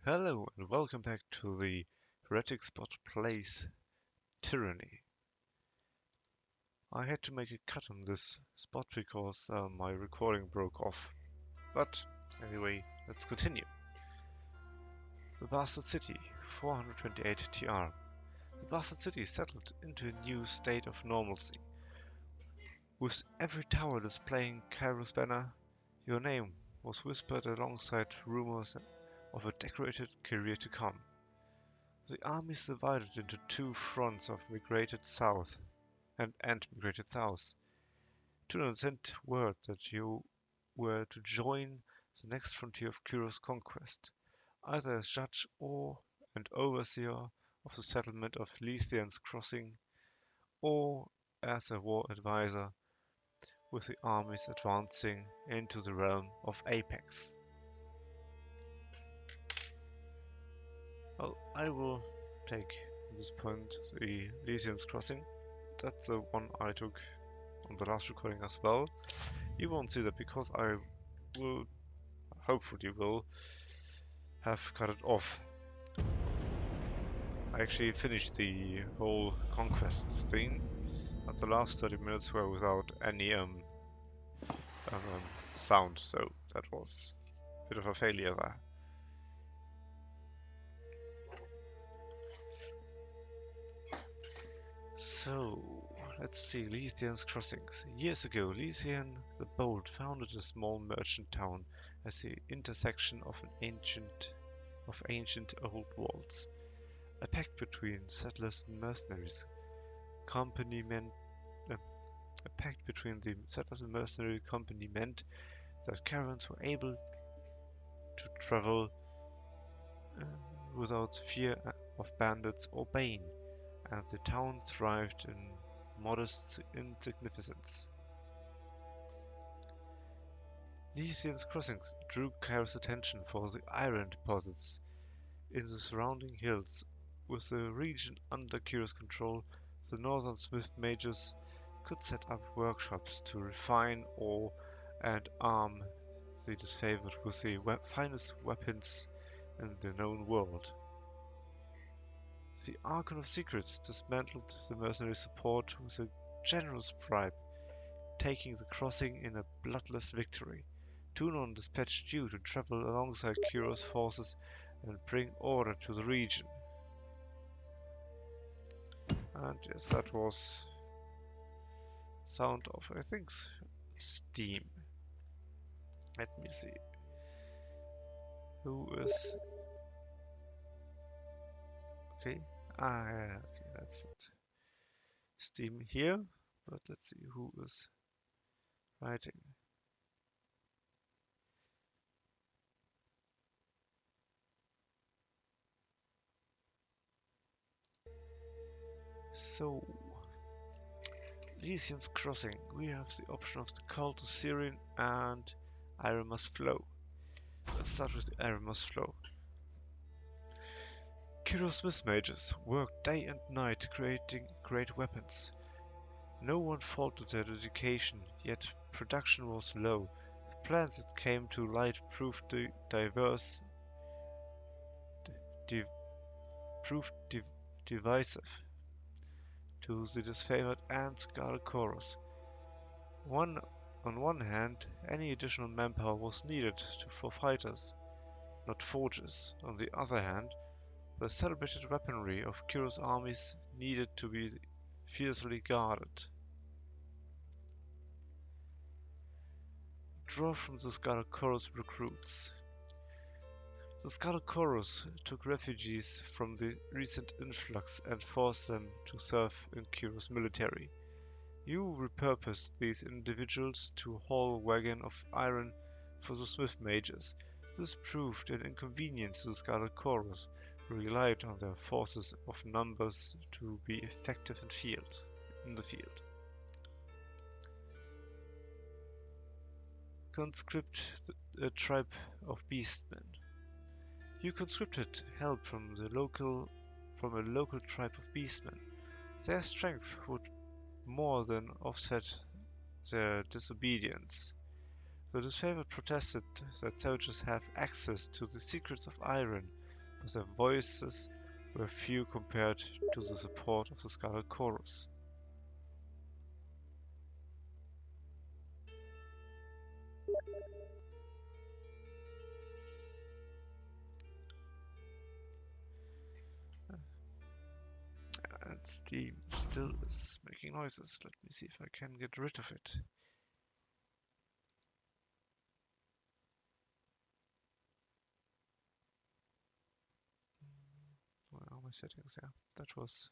Hello and welcome back to the TheHereticSpot plays Tyranny. I had to make a cut on this spot because my recording broke off. But anyway, let's continue. The Bastard City, 428 TR. The Bastard City settled into a new state of normalcy. With every tower displaying Kairos banner, your name was whispered alongside rumors of a decorated career to come. The armies divided into two fronts of migrated south and migrated south. Tunon sent word that you were to join the next frontier of Kyros' conquest, either as judge or and overseer of the settlement of Lycian's Crossing, or as a war advisor with the armies advancing into the realm of Apex. Well, I will take at this point the Lycian's Crossing. That's the one I took on the last recording as well. You won't see that because I will, hopefully will, have cut it off. I actually finished the whole conquest thing, but the last 30 minutes were without any sound, so that was a bit of a failure there. So, let's see, Lycian's Crossings. Years ago, Lycian the Bold founded a small merchant town at the intersection of ancient old walls. A pact between settlers and mercenaries. A pact between the settlers and mercenary company meant that caravans were able to travel without fear of bandits or bane, and the town thrived in modest insignificance. Lycian's Crossings drew Cairo's attention for the iron deposits in the surrounding hills. With the region under Cairo's control, the northern smith mages could set up workshops to refine ore and arm the disfavored with the finest weapons in the known world. The Archon of Secrets dismantled the mercenary support with a generous bribe, taking the crossing in a bloodless victory. Tunon dispatched you to travel alongside Kyros' forces and bring order to the region. And yes, that was sound of, I think, steam. Let me see. Who is... Okay. Yeah, okay, that's it. Steam here, but let's see who is writing. So, Lycian's Crossing. We have the option of the Cult of Syrian and Iron Must Flow. Let's start with the Iron Must Flow. Kyros Smith mages worked day and night creating great weapons. No one faulted their dedication, yet production was low. The plans that came to light proved divisive to the disfavored ants Gargoros. On one hand, any additional manpower was needed for fighters, not forges. On the other hand, the celebrated weaponry of Kyros' armies needed to be fiercely guarded. Draw from the Gargoros recruits. The Gargoros took refugees from the recent influx and forced them to serve in Kyros' military. You repurposed these individuals to haul a wagon of iron for the Smith mages. This proved an inconvenience to the Gargoros, who relied on their forces of numbers to be effective in the field. Conscript a tribe of beastmen. You conscripted help from a local tribe of beastmen. Their strength would more than offset their disobedience. The disfavored protested that soldiers have access to the secrets of iron, but their voices were few compared to the support of the Scarlet Chorus. And steam still is making noises. Let me see if I can get rid of it. Where are my settings? Yeah, that was...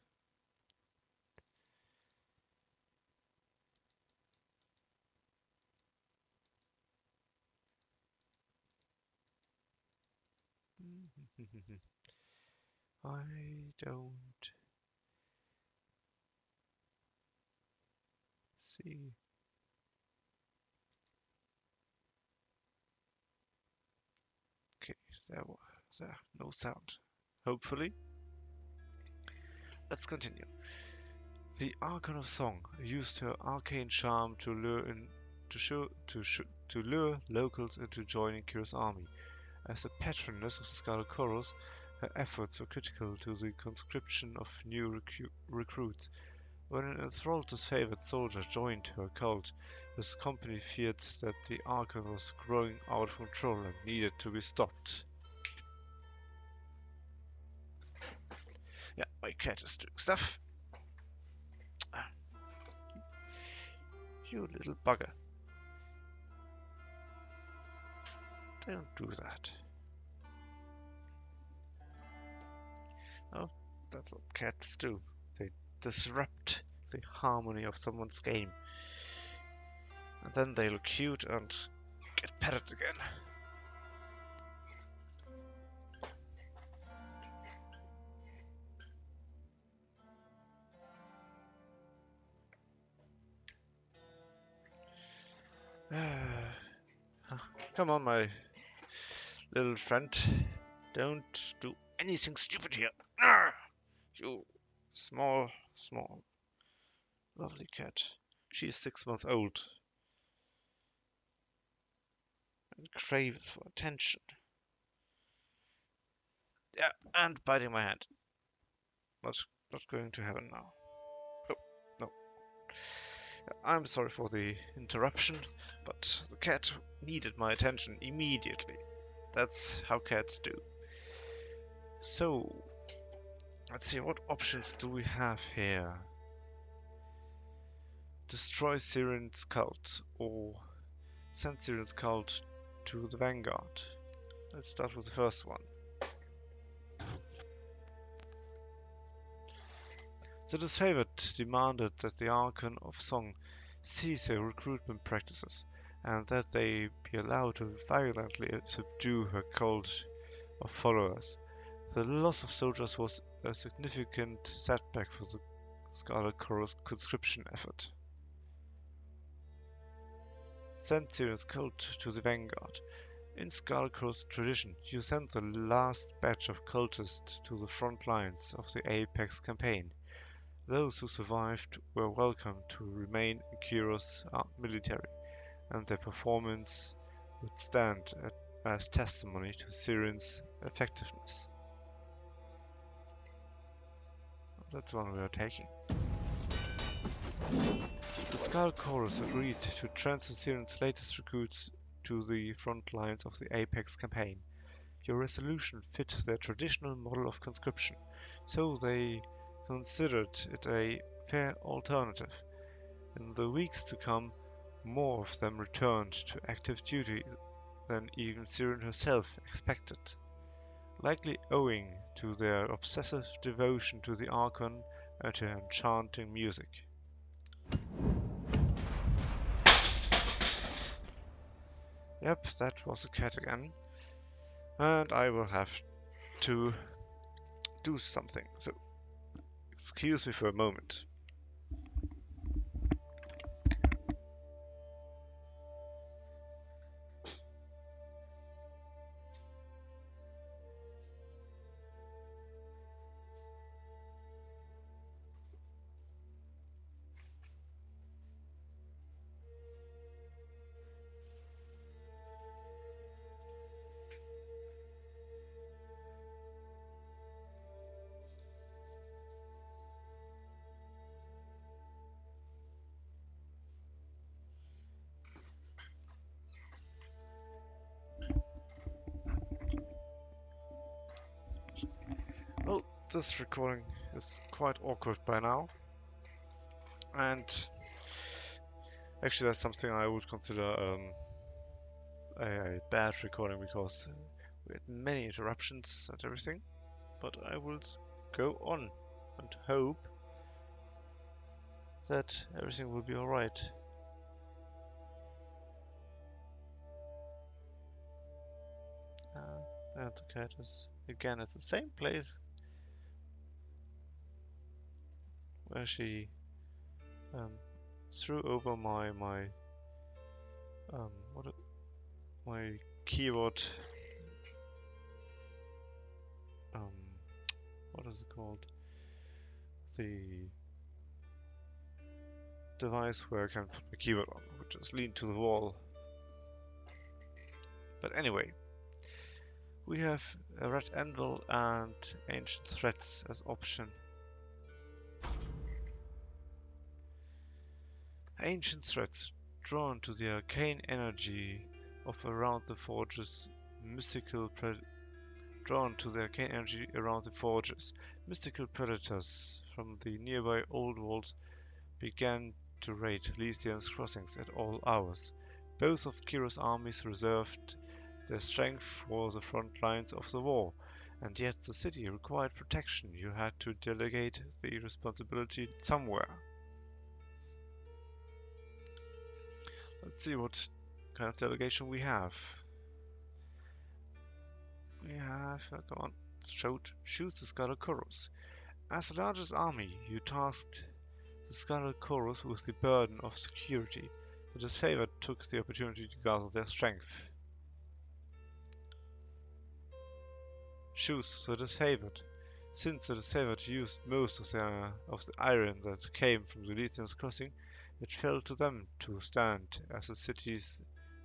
I don't see. Okay, there, no sound. Hopefully. Let's continue. The Archon of Song used her arcane charm to lure locals into joining Kira's army. As the patroness of the Scarlet Chorus, her efforts were critical to the conscription of new recruits. When an enthralled disfavored soldier joined her cult, his company feared that the Archon was growing out of control and needed to be stopped. Yeah, my cat is doing stuff. You little bugger. Don't do that. Oh, that's what cats do. They disrupt the harmony of someone's game. And then they look cute and get petted again. Come on, my little friend. Don't do anything stupid here. You small, lovely cat. She is 6 months old and craves for attention. Yeah, and biting my hand. Not going to happen now. Oh, no. I'm sorry for the interruption, but the cat needed my attention immediately. That's how cats do. So, let's see, what options do we have here? Destroy Syrian's cult, or send Syrian's cult to the Vanguard. Let's start with the first one. The disfavored demanded that the Archon of Song cease their recruitment practices, and that they be allowed to violently subdue her cult of followers. The loss of soldiers was a significant setback for the Scarlet Chorus conscription effort. Send Syrian's cult to the Vanguard. In Scarlet Chorus tradition, you send the last batch of cultists to the front lines of the Apex campaign. Those who survived were welcome to remain in Kira's military, and their performance would stand as testimony to Syrian's effectiveness. That's one we are taking. The Scarlet Chorus agreed to transfer Syrian's latest recruits to the front lines of the Apex campaign. Your resolution fit their traditional model of conscription, so they considered it a fair alternative. In the weeks to come, more of them returned to active duty than even Syrian herself expected, likely owing to their obsessive devotion to the Archon and her enchanting music. Yep, that was a cat again. And I will have to do something, so excuse me for a moment. this recording is quite awkward by now, and actually that's something I would consider a bad recording because we had many interruptions and everything, but I will go on and hope that everything will be alright. And the cat is again at the same place where she threw over my keyboard. What is it called? The device where I can put my keyboard on, which is leaned to the wall. But anyway, we have a red anvil and ancient threats as option. Ancient threats drawn to the arcane energy of around the forges, mystical predators from the nearby old walls began to raid Lycian's crossings at all hours. Both of Kiro's armies reserved their strength for the front lines of the war, and yet the city required protection. You had to delegate the responsibility somewhere. Let's see what kind of delegation we have. We have, come on, choose the Scarlet Chorus. As the largest army, you tasked the Scarlet Chorus with the burden of security. The disfavored took the opportunity to gather their strength. Choose the disfavored. Since the disfavored used most of the iron that came from the Lycian's crossing, it fell to them to stand as the city's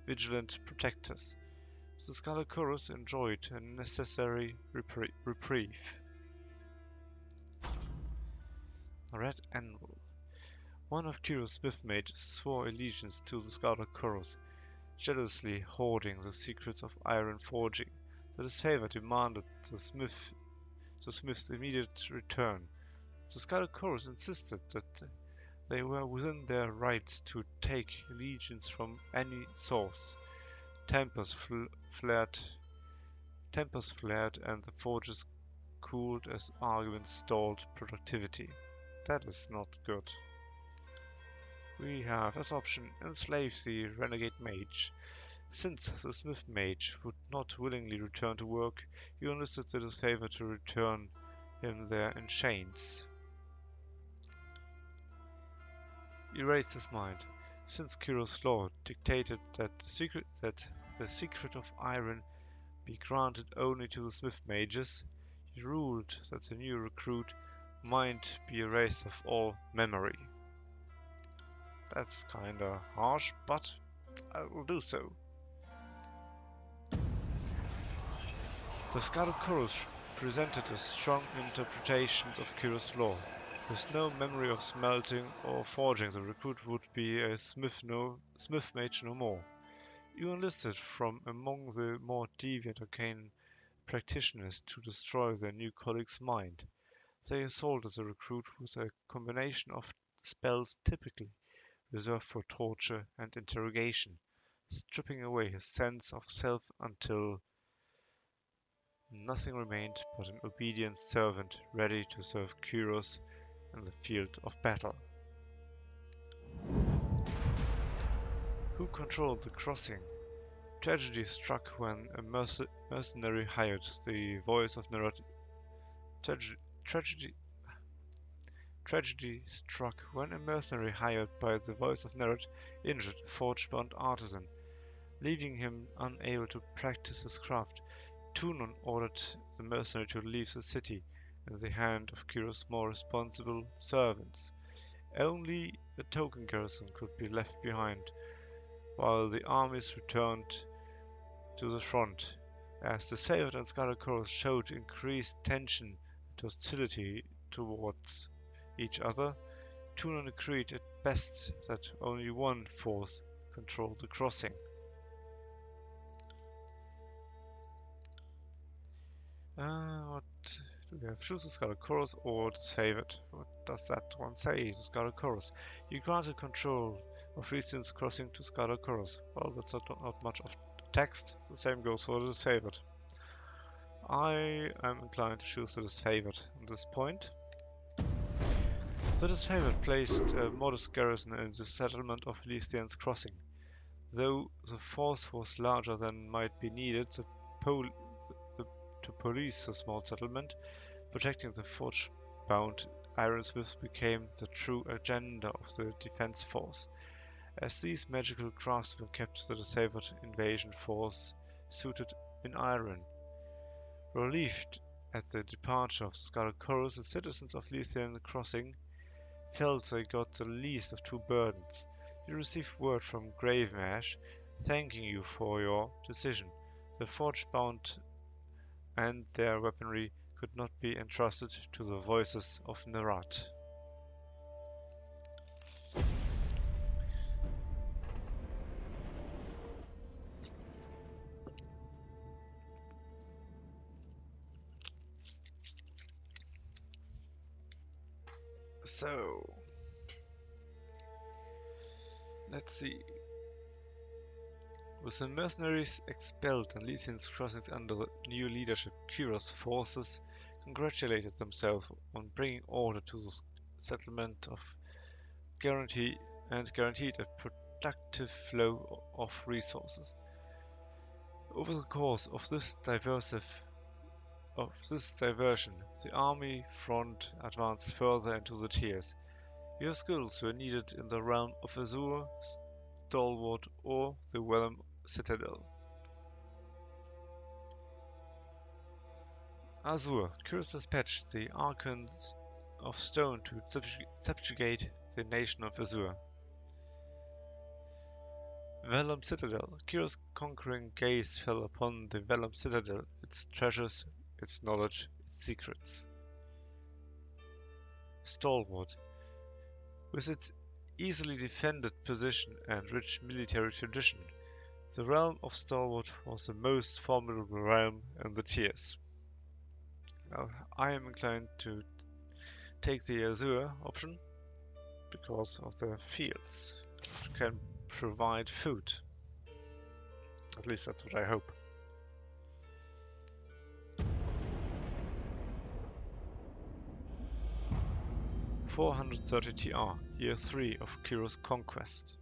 vigilant protectors. The Scarlet Chorus enjoyed a necessary reprieve. Red Anvil. One of Kiro's Smith mages swore allegiance to the Scarlet Chorus, jealously hoarding the secrets of iron forging. The disfavored demanded the Smith's immediate return. The Scarlet Chorus insisted that they were within their rights to take allegiance from any source. Tempers flared, and the forges cooled as arguments stalled productivity. That is not good. We have as option enslave the renegade mage. Since the smith mage would not willingly return to work, you enlisted the disfavored to return him there in chains. Erase his mind. Since Kiro's law dictated that the secret of iron be granted only to the smith mages, he ruled that the new recruit might be erased of all memory. That's kinda harsh, but I will do so. The Scarlet Chorus presented a strong interpretation of Kiro's law. With no memory of smelting or forging, the recruit would be a smith mage no more. You enlisted from among the more deviant arcane practitioners to destroy their new colleague's mind. They assaulted the recruit with a combination of spells typically reserved for torture and interrogation, stripping away his sense of self until nothing remained but an obedient servant ready to serve Kyros in the field of battle. Who controlled the crossing? Tragedy struck when a mercenary hired the voice of narrative. Tragedy struck when a mercenary hired by the voice of Nerod injured a forge-bound artisan, leaving him unable to practice his craft. Tunon ordered the mercenary to leave the city in the hand of Kyro's more responsible servants. Only a token garrison could be left behind, while the armies returned to the front. As the Saved and Scarlet Chorus showed increased tension and hostility towards each other, Tunon agreed at best that only one force controlled the crossing. What Do we have choose the Scarlet Chorus or disfavored? What does that one say? The Scarlet Chorus. You granted control of Lycian's crossing to Scarlet Chorus. Well, that's not much of text. The same goes for the disfavored. I am inclined to choose the disfavored at this point. The disfavored placed a modest garrison in the settlement of Lycian's crossing. Though the force was larger than might be needed to police the small settlement, protecting the forge-bound ironsmiths became the true agenda of the defense force, as these magical craftsmen kept the disfavored invasion force suited in iron. Relieved at the departure of the Scarlet Chorus, the citizens of Lycian Crossing felt they got the least of two burdens. You received word from Gravemash thanking you for your decision. The forge-bound and their weaponry could not be entrusted to the voices of Nerat. So, let's see. With the mercenaries expelled and Lycian's crossings under new leadership, Kyros' forces congratulated themselves on bringing order to the settlement of guaranteed a productive flow of resources. Over the course of this diversion, the army front advanced further into the tiers. Your skills were needed in the realm of Azure, Stalwart, or the Realm Citadel. Azure, Kyros dispatched the Archons of Stone to subjugate the nation of Azure. Vellum Citadel, Kyros' conquering gaze fell upon the Vellum Citadel, its treasures, its knowledge, its secrets. Stalwart, with its easily defended position and rich military tradition, the realm of Stalwart was the most formidable realm in the tiers. Well, I am inclined to take the Azure option because of the fields, which can provide food. At least that's what I hope. $430 TR, Year 3 of Kyros' Conquest.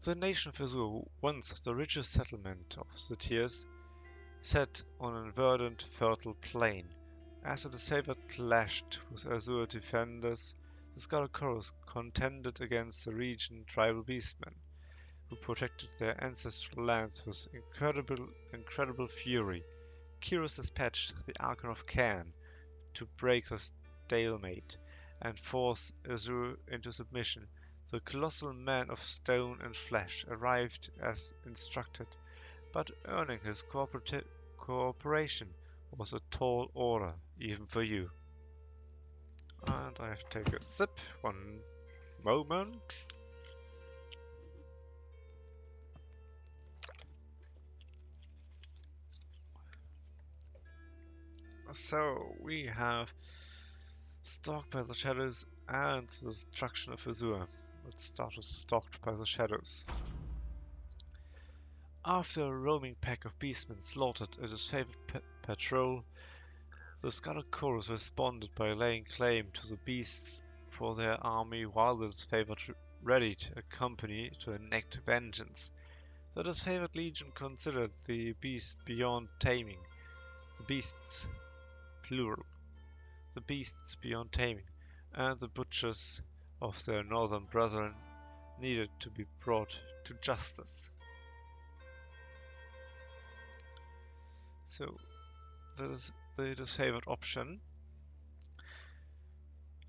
The nation of Azure, once the richest settlement of the tiers, sat on an verdant, fertile plain. As the disfavored clashed with Azure defenders, the Scarlet Chorus contended against the region tribal beastmen, who protected their ancestral lands with incredible fury. Kyros dispatched the Archon of Cairn to break the stalemate and force Azure into submission. The colossal man of stone and flesh arrived as instructed, but earning his cooperation was a tall order, even for you. And I have to take a sip. One moment. So, we have Stalked by the Shadows and the Destruction of Azure. Let's start with Stalked by the Shadows. After a roaming pack of beastmen slaughtered a disfavored patrol, the Scarlet Chorus responded by laying claim to the beasts for their army while the disfavored readied a company to enact vengeance. The disfavored legion considered the beasts beyond taming. The beasts, plural. The beasts beyond taming, and the butchers of their northern brethren needed to be brought to justice. So, that is the disfavored option.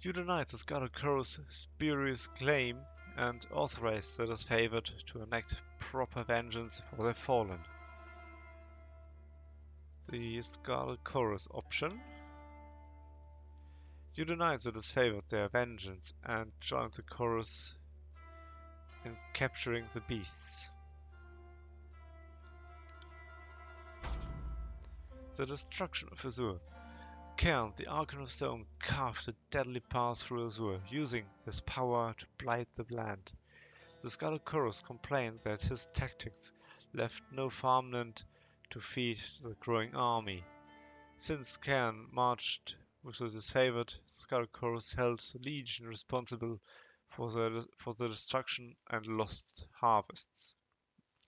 You denied the Scarlet Chorus' spurious claim and authorized the disfavored to enact proper vengeance for their fallen. The Scarlet Chorus option. You denied the disfavored their vengeance and joined the chorus in capturing the beasts. The destruction of Azure. Cairn, the Archon of Stone, carved a deadly path through Azure, using his power to blight the land. The Scarlet Chorus complained that his tactics left no farmland to feed the growing army. Since Cairn marched with the disfavored, the Scarlet Chorus held the Legion responsible for the destruction and lost harvests.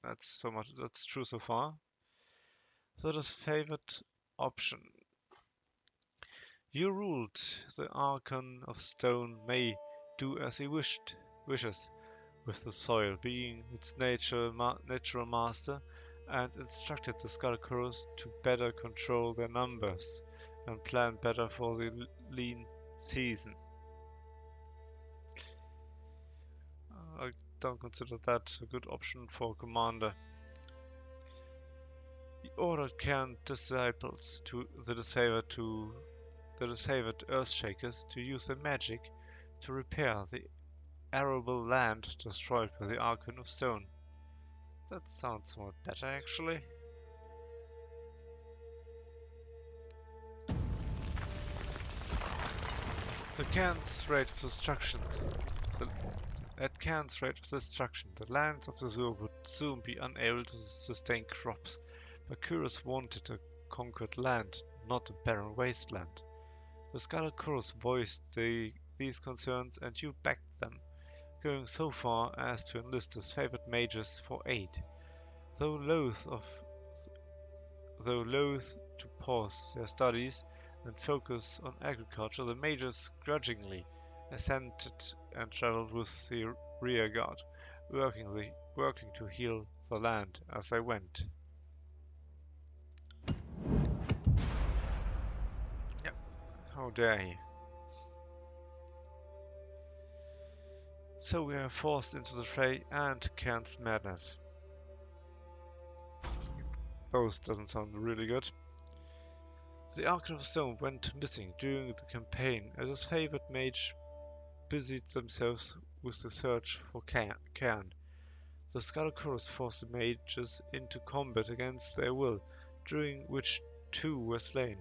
That's true so far. The disfavored option. You ruled. The Archon of Stone may do as he wishes with the soil, being its natural master, and instructed the Skalkuros to better control their numbers and plan better for the lean season. I don't consider that a good option for a commander. He ordered Cairn disciples to the disfavored Earthshakers to use their magic to repair the arable land destroyed by the Archon of Stone. That sounds more better, actually. At Cairn's rate of destruction, the lands of the Azure would soon be unable to sustain crops. Mercurius wanted a conquered land, not a barren wasteland. The Scarlet Chorus voiced these concerns, and you backed them, going so far as to enlist his favored mages for aid. Though loath to pause their studies and focus on agriculture, the mages grudgingly assented and traveled with the rearguard, working to heal the land as they went. Yep, how dare he. So we are forced into the fray and Cairn's madness. Both doesn't sound really good. The Archon of Stone went missing during the campaign, as his favored mage busied themselves with the search for Cairn. The Scarlet Chorus forced the mages into combat against their will, during which 2 were slain.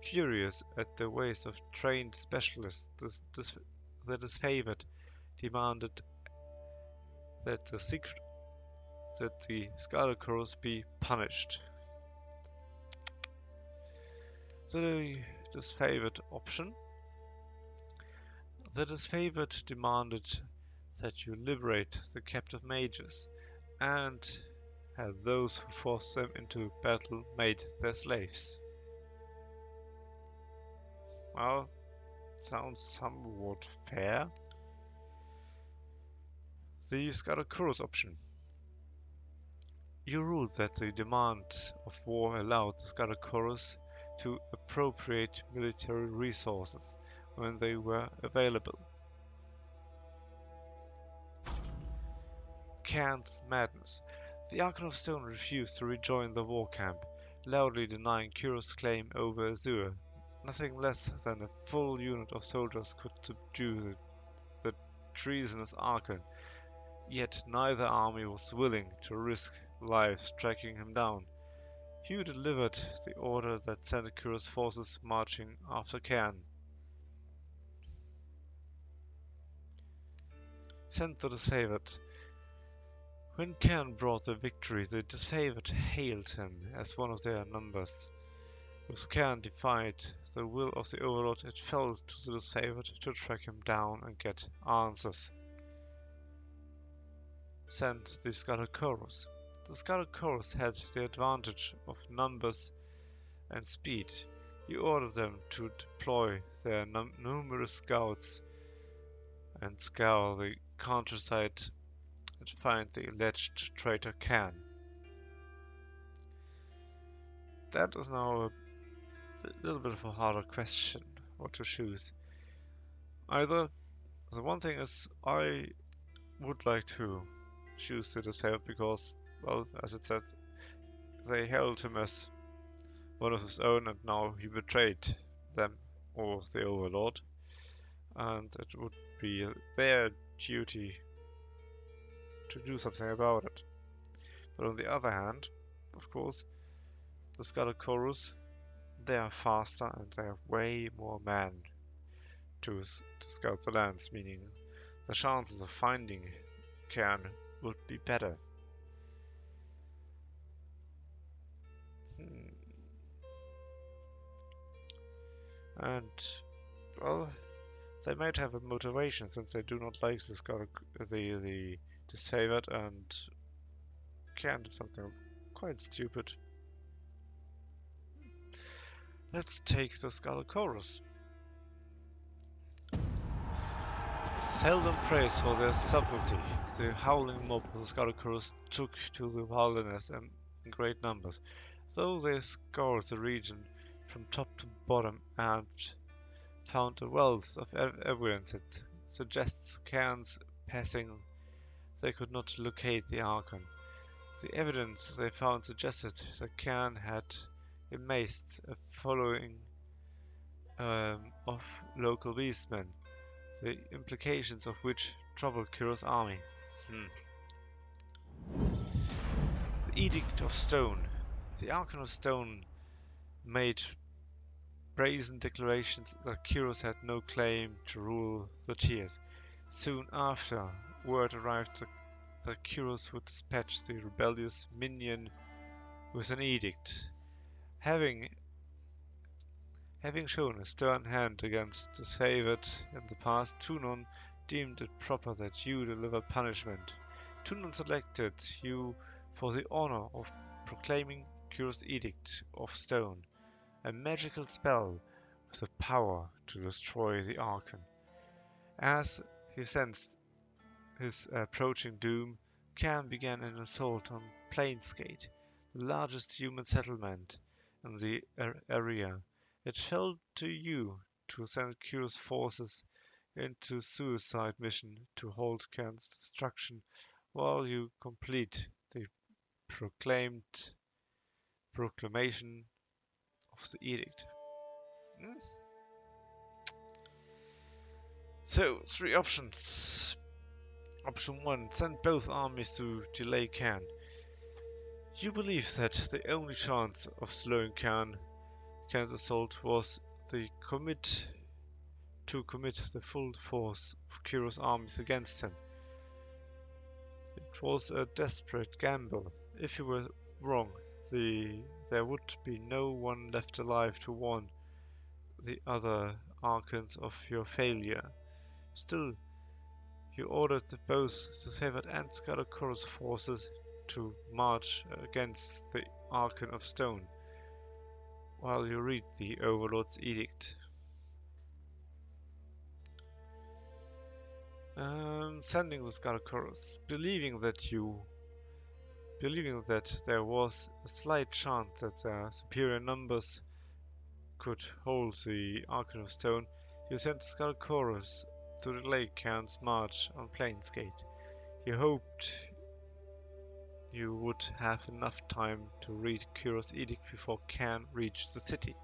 Furious at the waste of trained specialists, the disfavored demanded that the Scarlet Chorus be punished. The disfavored option. The disfavored demanded that you liberate the captive mages, and had those who forced them into battle made their slaves. Well, sounds somewhat fair. The Scarlet Chorus option. You ruled that the demand of war allowed the Scarlet Chorus to appropriate military resources when they were available. Cairn's madness. The Archon of Stone refused to rejoin the war camp, loudly denying Kyros' claim over Azure. Nothing less than a full unit of soldiers could subdue the treasonous Archon, yet neither army was willing to risk lives tracking him down. Hugh delivered the order that sent Kyros' forces marching after Cairn. Sent the disfavored. When Cairn brought the victory, the disfavored hailed him as one of their numbers. With Cairn defied the will of the Overlord, it fell to the disfavored to track him down and get answers. Sent the Scarlet Chorus. The Scarlet Chorus had the advantage of numbers and speed. You ordered them to deploy their numerous scouts and scour the countryside and find the alleged traitor Cairn. That is now a little bit of a harder question, what to choose. Either, the one thing is, I would like to choose the disfavored because, well, as it said, they held him as one of his own and now he betrayed them or the Overlord, and it would be their duty to do something about it. But on the other hand, of course, the Scarlet Chorus They are faster and they have way more men to scout the lands, meaning the chances of finding Cairn would be better. Hmm. And, well, they might have a motivation since they do not like the Disfavored, and Cairn did something quite stupid. Let's take the Scalachorus. Seldom praised for their subtlety, the howling mob of the Scalachorus took to the wilderness in great numbers, though they scoured the region from top to bottom and found a wealth of evidence that suggests Cairn's passing. They could not locate the Archon. The evidence they found suggested that Cairn had amassed a following of local beastmen, the implications of which troubled Kiro's army. The Edict of Stone. The Archon of Stone made brazen declarations that Kiros had no claim to rule the Tiers. Soon after, word arrived that Kiros would dispatch the rebellious minion with an edict. Having shown a stern hand against Disfavored in the past, Tunon deemed it proper that you deliver punishment. Tunon selected you for the honor of proclaiming Kiros' Edict of Stone, a magical spell with the power to destroy the Archon. As he sensed his approaching doom, Cairn began an assault on Plainsgate, the largest human settlement in the area. It fell to you to send Kiro's forces into suicide mission to halt Cairn's destruction while you complete the proclamation of the edict. So, three options. Option 1. Send both armies to delay Cairn. You believe that the only chance of slowing Cairn's assault was to commit the full force of Kiro's armies against him. It was a desperate gamble. If you were wrong, there would be no one left alive to warn the other Archons of your failure. Still, you ordered both the Disfavored and Scalachorus forces to march against the Archon of Stone while you read the Overlord's edict. Sending the Scalachorus, believing that there was a slight chance that their superior numbers could hold the Archon of Stone, you sent the Scalachorus to delay Cairn's march on Plainsgate. You hoped you would have enough time to read Kiro's edict before Cairn reached the city.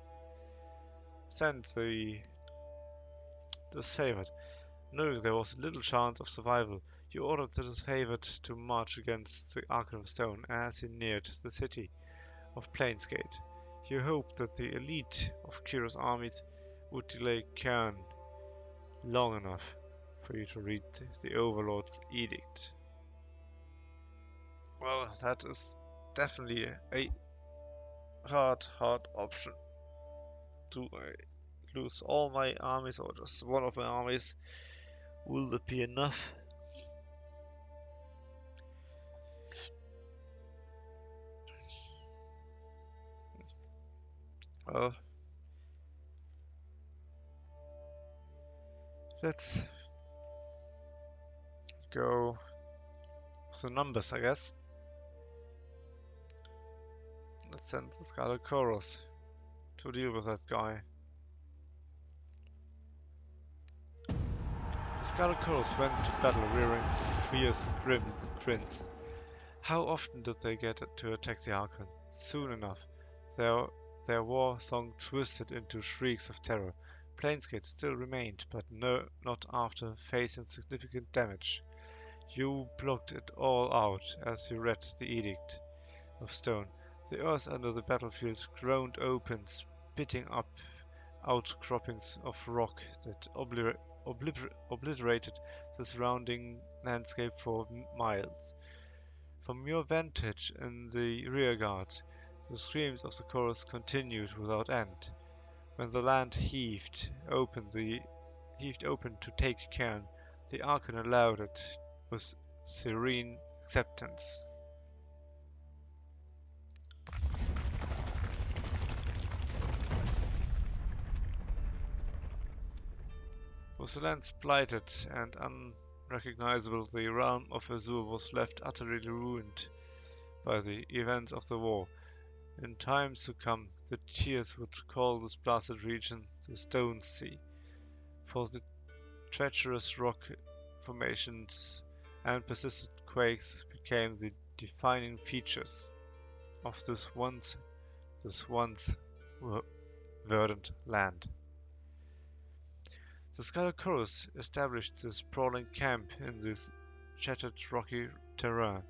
Send the Disfavored. Knowing there was little chance of survival, you ordered the Disfavored to march against the Archon of Stone as he neared the city of Plainsgate. You hoped that the elite of Kiro's armies would delay Cairn long enough for you to read the Overlord's edict. Well, that is definitely a hard option. Do I lose all my armies or just one of my armies? Will that be enough? Well, let's go with the numbers, I guess. Let's send the Scalachorus to deal with that guy. The Scalachorus went to battle rearing fierce grins. How often did they get to attack the Archon? Soon enough. Their war song twisted into shrieks of terror. Plainsgate still remained, but not after facing significant damage. You blocked it all out as you read the Edict of Stone. The earth under the battlefield groaned open, spitting up outcroppings of rock that obliterated the surrounding landscape for miles. From your vantage in the rearguard, the screams of the chorus continued without end. When the land heaved open to take Cairn, the Archon allowed it with serene acceptance. With the land blighted and unrecognizable, the realm of Azure was left utterly ruined by the events of the war. In times to come, the Tears would call this blasted region the Stone Sea, for the treacherous rock formations and persistent quakes became the defining features of this once verdant land. The Scarlet Chorus established this sprawling camp in this shattered rocky terrain,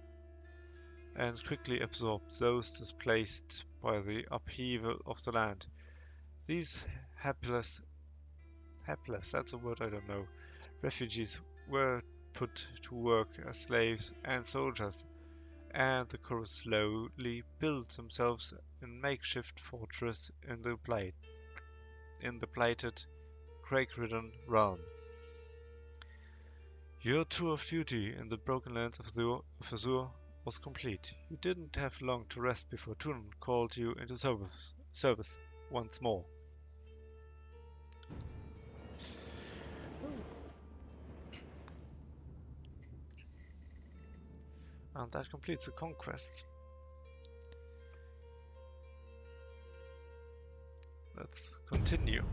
and quickly absorbed those displaced by the upheaval of the land. These hapless, that's a word I don't know, refugees were put to work as slaves and soldiers, and the Chorus slowly built themselves a makeshift fortress in the blighted, quake-ridden realm. Your tour of duty in the broken lands of Azure was complete. You didn't have long to rest before Tunon called you into service once more. And that completes the conquest. Let's continue.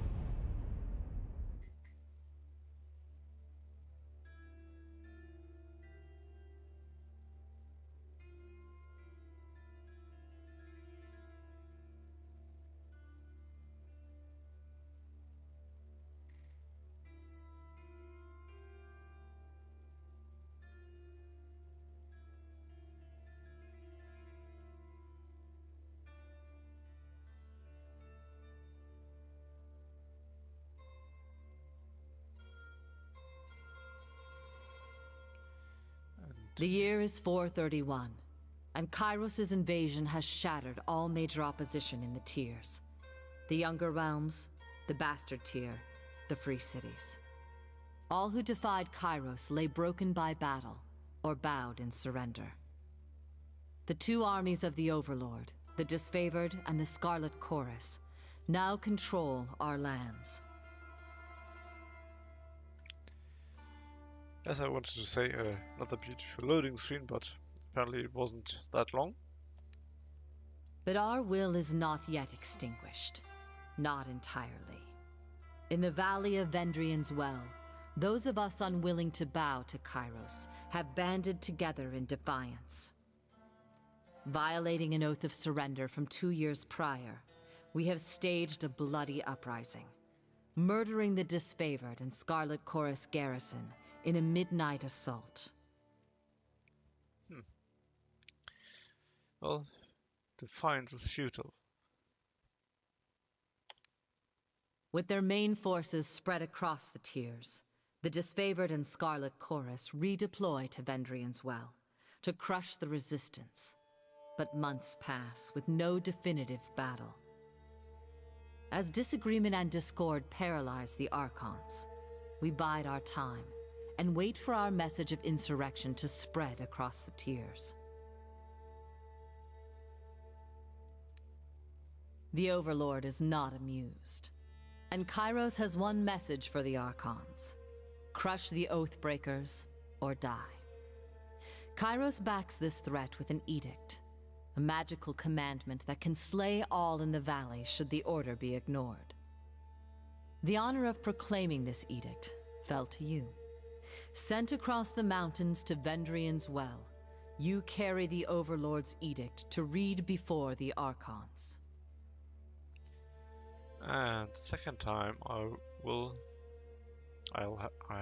The year is 431, and Kairos' invasion has shattered all major opposition in the tiers. The Younger Realms, the Bastard Tier, the Free Cities. All who defied Kairos lay broken by battle, or bowed in surrender. The two armies of the Overlord, the Disfavored and the Scarlet Chorus, now control our lands. As I wanted to say, another beautiful loading screen, but apparently it wasn't that long. But our will is not yet extinguished. Not entirely. In the Valley of Vendrian's Well, those of us unwilling to bow to Kairos have banded together in defiance. Violating an oath of surrender from 2 years prior, we have staged a bloody uprising, murdering the Disfavored and Scarlet Chorus garrison in a midnight assault. Well, defiance is futile. With their main forces spread across the tiers, the Disfavored and Scarlet Chorus redeploy to Vendrian's Well to crush the resistance. But months pass with no definitive battle. As disagreement and discord paralyze the Archons, we bide our time and wait for our message of insurrection to spread across the tiers. The Overlord is not amused, and Kairos has one message for the Archons: crush the Oathbreakers or die. Kairos backs this threat with an edict, a magical commandment that can slay all in the valley should the order be ignored. The honor of proclaiming this edict fell to you. Sent across the mountains to Vendrian's Well, you carry the Overlord's edict to read before the Archons. And second time I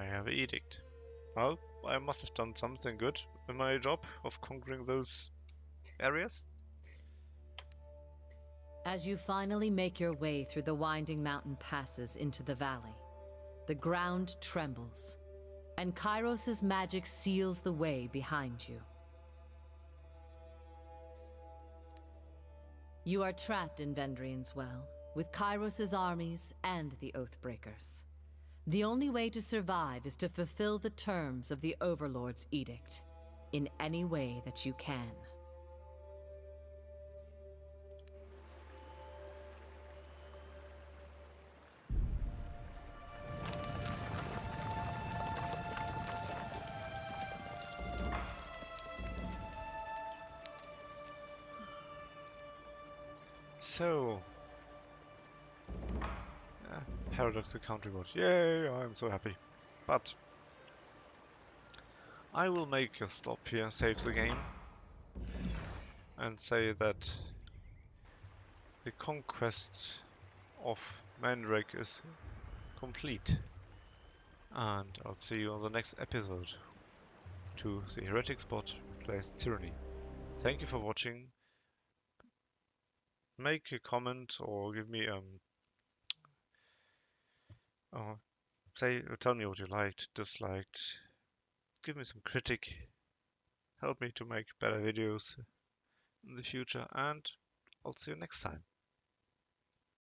have an edict. Well, I must have done something good in my job of conquering those areas. As you finally make your way through the winding mountain passes into the valley, the ground trembles, and Kairos' magic seals the way behind you. You are trapped in Vendrian's Well, with Kairos' armies and the Oathbreakers. The only way to survive is to fulfill the terms of the Overlord's edict, in any way that you can. So, Paradox account reward. Yay, I'm so happy. But I will make a stop here, save the game, and say that the conquest of Mandrake is complete. And I'll see you on the next episode to TheHereticSpot plays Tyranny. Thank you for watching. Make a comment or give me tell me what you liked, disliked. Give me some critic. Help me to make better videos in the future, and I'll see you next time.